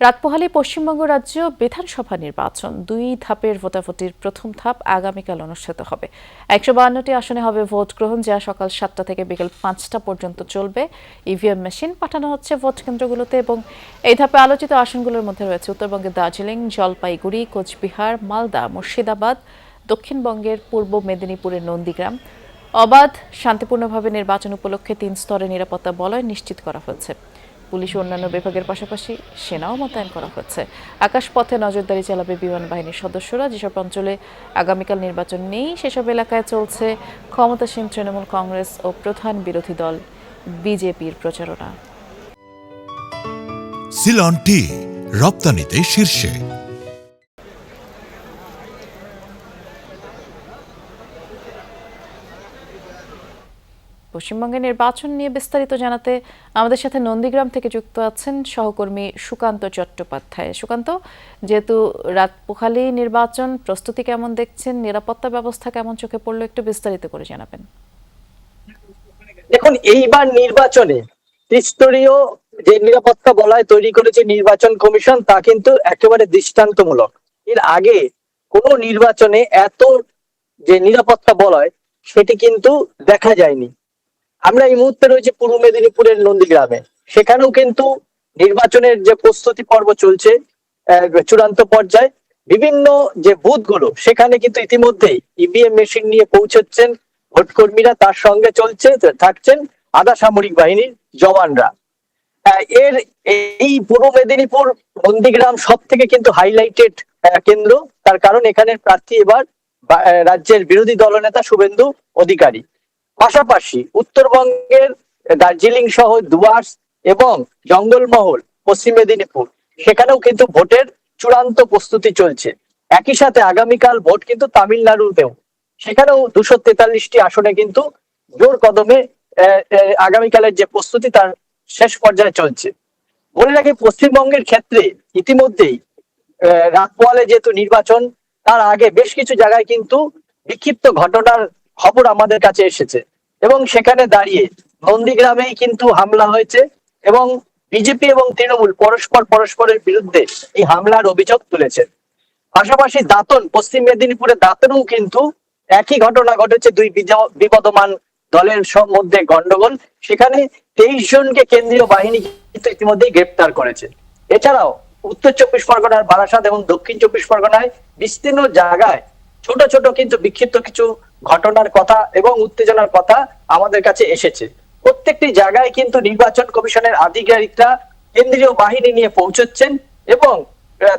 রাতপোহালে পশ্চিমবঙ্গ রাজ্য বিধানসভা নির্বাচন ২ ধাপের ভোটাভুটির প্রথম ধাপ আগামীকাল অনুষ্ঠিত হবে। ১৫২টি আসনে হবে ভোট গ্রহণ, যা সকাল ৭টা থেকে বিকেল ৫টা পর্যন্ত চলবে। ইভিএম মেশিন পাঠানো হচ্ছে ভোট কেন্দ্রগুলোতে এবং এই ধাপে আলোচিত আসনগুলোর মধ্যে রয়েছে উত্তরবঙ্গের দার্জিলিং, জলপাইগুড়ি, কোচবিহার, মালদা, মুর্শিদাবাদ, দক্ষিণবঙ্গের পূর্ব মেদিনীপুরের নন্দীগ্রাম। অবাধ শান্তিপূর্ণভাবে নির্বাচন উপলক্ষে ৩ স্তরে নিরাপত্তা বলয় নিশ্চিত করা হয়েছে। পুলিশ ও অন্যান্য বিভাগের পাশাপাশি সেনাও মোতায়েন করা হচ্ছে। আকাশপথে নজরদারি চালাবে বিমান বাহিনীর সদস্যরা। যেসব অঞ্চলে আগামীকাল নির্বাচন নেই, সেসব এলাকায় চলছে ক্ষমতাসীন তৃণমূল কংগ্রেস ও প্রধান বিরোধী দল বিজেপির প্রচারণা। সিলন টি রপ্তানিতে শীর্ষে। পশ্চিমবঙ্গের নির্বাচন নিয়ে বিস্তারিত জানাতে আমাদের সাথে নন্দীগ্রাম থেকে যুক্ত আছেন সহকর্মী সুকান্ত চট্টোপাধ্যায়। সুকান্ত, যেহেতু রাতপোহালি নির্বাচন, প্রস্তুতি কেমন দেখছেন, নিরাপত্তা ব্যবস্থা কেমন চোখে পড়লো, একটু বিস্তারিত করে জানাবেন। দেখুন, এইবার নির্বাচনে ত্রিস্তরীয় যে নিরাপত্তা বলয় তৈরি করেছে নির্বাচন কমিশন, তা কিন্তু একেবারে দৃষ্টান্তমূলক। এর আগে কোন নির্বাচনে এত যে নিরাপত্তা বলয় সেটি কিন্তু দেখা যায়নি। আমরা এই মুহূর্তে রয়েছে পূর্ব মেদিনীপুরের নন্দীগ্রামে। সেখানেও কিন্তু নির্বাচনের যে প্রস্তুতি পর্ব চলছে চূড়ান্ত পর্যায়ে। বিভিন্ন যে বুথগুলো সেখানে কিন্তু ইতিমধ্যেই ইভিএম মেশিন নিয়ে পৌঁছচ্ছেন ভোটকর্মীরা, তার সঙ্গে থাকছেন আধা সামরিক বাহিনীর জওয়ানরা। এর এই পূর্ব মেদিনীপুর নন্দীগ্রাম সব থেকে কিন্তু হাইলাইটেড কেন্দ্র, তার কারণ এখানের প্রার্থী এবার রাজ্যের বিরোধী দলনেতা শুভেন্দু অধিকারী। পাশাপাশি উত্তরবঙ্গের দার্জিলিং সহ ডুয়ার্স এবং জঙ্গলমহল পশ্চিম মেদিনীপুর, সেখানেও কিন্তু ভোটের চূড়ান্ত প্রস্তুতি চলছে। একই সাথে আগামীকাল ভোট কিন্তু তামিলনাড়ুতেও, সেখানেও ২৪৩টি আসনে কিন্তু জোর কদমে আগামীকালের যে প্রস্তুতি তার শেষ পর্যায়ে চলছে। বলে রাখি, পশ্চিমবঙ্গের ক্ষেত্রে ইতিমধ্যেই রাত পোহালে যেহেতু নির্বাচন, তার আগে বেশ কিছু জায়গায় কিন্তু বিক্ষিপ্ত ঘটনার খবর আমাদের কাছে এসেছে এবং সেখানে দাঁড়িয়ে নন্দীগ্রামেই কিন্তু হামলা হয়েছে এবং বিজেপি এবং তৃণমূল পরস্পরের বিরুদ্ধে এই হামলার অভিযোগ তুলেছে। পাশাপাশি দাঁতন, পশ্চিম মেদিনীপুরের দাঁতনেও কিন্তু একই ঘটনা ঘটেছে, দুই বিবদমান দলের মধ্যে গন্ডগোল। সেখানে 23 জনকে কেন্দ্রীয় বাহিনী কিন্তু ইতিমধ্যেই গ্রেপ্তার করেছে। এছাড়াও উত্তর 24 পরগনার বারাসাত এবং দক্ষিণ 24 পরগনায় বিস্তীর্ণ জায়গায় ছোট ছোট কিন্তু বিক্ষিপ্ত কিছু ঘটনার কথা এবং উত্তেজনার কথা আমাদের কাছে এসেছে। প্রত্যেকটি জায়গায় কিন্তু নির্বাচন কমিশনের আধিকারিকরা কেন্দ্রীয় বাহিনী নিয়ে পৌঁছচ্ছেন এবং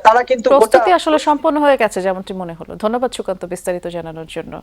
তারা কিন্তু প্রস্তুতি আসলে সম্পন্ন হয়ে গেছে যেমনটি মনে হলো। ধন্যবাদ সুকান্ত বিস্তারিত জানানোর জন্য।